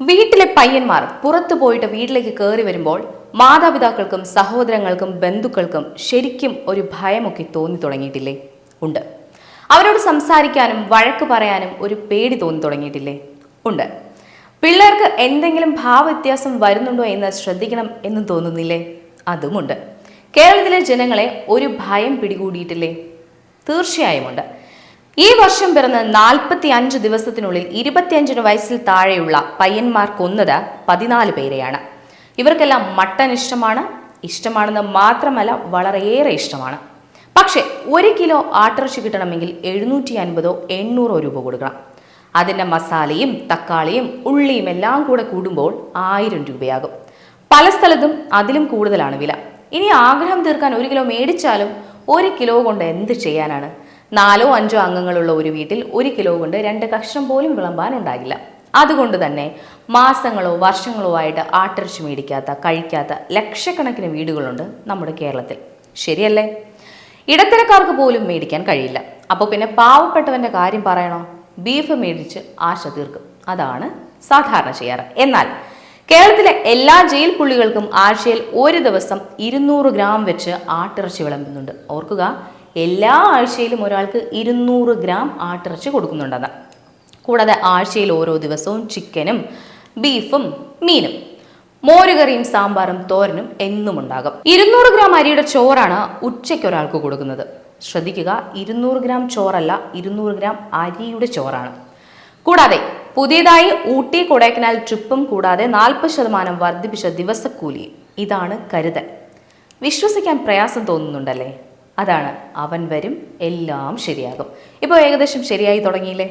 വീട്ടിലെ പയ്യന്മാർ പുറത്തു പോയിട്ട് വീട്ടിലേക്ക് കയറി വരുമ്പോൾ മാതാപിതാക്കൾക്കും സഹോദരങ്ങൾക്കും ബന്ധുക്കൾക്കും ശരിക്കും ഒരു ഭയമൊക്കെ തോന്നി തുടങ്ങിയിട്ടില്ലേ? ഉണ്ട്. അവരോട് സംസാരിക്കാനും വഴക്ക് പറയാനും ഒരു പേടി തോന്നി തുടങ്ങിയിട്ടില്ലേ? ഉണ്ട്. പിള്ളേർക്ക് എന്തെങ്കിലും ഭാവവ്യത്യാസം വരുന്നുണ്ടോ എന്ന് ശ്രദ്ധിക്കണം എന്ന് തോന്നുന്നില്ലേ? അതുമുണ്ട്. കേരളത്തിലെ ജനങ്ങളെ ഒരു ഭയം പിടികൂടിയിട്ടില്ലേ? തീർച്ചയായും ഉണ്ട്. ഈ വർഷം പിറന്ന് 45 ദിവസത്തിനുള്ളിൽ 25 വയസ്സിൽ താഴെയുള്ള പയ്യന്മാർ കൊന്നത് 14 പേരെയാണ്. ഇവർക്കെല്ലാം മട്ടൻ ഇഷ്ടമാണെന്ന് മാത്രമല്ല, വളരെയേറെ ഇഷ്ടമാണ്. പക്ഷേ 1 കിലോ ആട്ടിറച്ചി കിട്ടണമെങ്കിൽ 750 800 രൂപ കൊടുക്കണം. അതിൻ്റെ മസാലയും തക്കാളിയും ഉള്ളിയും എല്ലാം കൂടെ കൂടുമ്പോൾ 1000 രൂപയാകും. പല സ്ഥലത്തും അതിലും കൂടുതലാണ് വില. ഇനി ആഗ്രഹം തീർക്കാൻ 1 കിലോ മേടിച്ചാലും 1 കിലോ കൊണ്ട് എന്ത് ചെയ്യാനാണ്? 4 5 അംഗങ്ങളുള്ള ഒരു വീട്ടിൽ 1 കിലോ കൊണ്ട് 2 കഷ്ണം പോലും വിളമ്പാനുണ്ടാകില്ല. അതുകൊണ്ട് തന്നെ മാസങ്ങളോ വർഷങ്ങളോ ആയിട്ട് ആട്ടിറച്ചി മേടിക്കാത്ത കഴിക്കാത്ത ലക്ഷക്കണക്കിന് വീടുകളുണ്ട് നമ്മുടെ കേരളത്തിൽ. ശരിയല്ലേ? ഇടത്തരക്കാർക്ക് പോലും മേടിക്കാൻ കഴിയില്ല. അപ്പോൾ പിന്നെ പാവപ്പെട്ടവന്റെ കാര്യം പറയണോ? ബീഫ് മേടിച്ച് ആശ തീർക്കും. അതാണ് സാധാരണ ചെയ്യാറ്. എന്നാൽ കേരളത്തിലെ എല്ലാ ജയിൽ പുള്ളികൾക്കും ആഴ്ചയിൽ ഒരു ദിവസം 200 ഗ്രാം വെച്ച് ആട്ടിറച്ചി വിളമ്പുന്നുണ്ട്. ഓർക്കുക, എല്ലാ ആഴ്ചയിലും ഒരാൾക്ക് 200 ഗ്രാം ആട്ടിറച്ചി കൊടുക്കുന്നുണ്ടെന്ന്. കൂടാതെ ആഴ്ചയിൽ ഓരോ ദിവസവും ചിക്കനും ബീഫും മീനും മോരുകറിയും സാമ്പാറും തോരനും എന്നും ഉണ്ടാകും. 200 ഗ്രാം അരിയുടെ ചോറാണ് ഉച്ചയ്ക്ക് ഒരാൾക്ക് കൊടുക്കുന്നത്. ശ്രദ്ധിക്കുക, 200 ഗ്രാം ചോറല്ല, 200 ഗ്രാം അരിയുടെ ചോറാണ്. കൂടാതെ പുതിയതായി ഊട്ടി കൊടൈക്കനാൽ ട്രിപ്പും കൂടാതെ 40% വർദ്ധിപ്പിച്ച ദിവസക്കൂലി. ഇതാണ് കരുതൽ. വിശ്വസിക്കാൻ പ്രയാസം തോന്നുന്നുണ്ടല്ലേ? അതാണ് അവൻ വരും എല്ലാം ശരിയാകും. ഇപ്പോൾ ഏകദേശം ശരിയായി തുടങ്ങിയില്ലേ?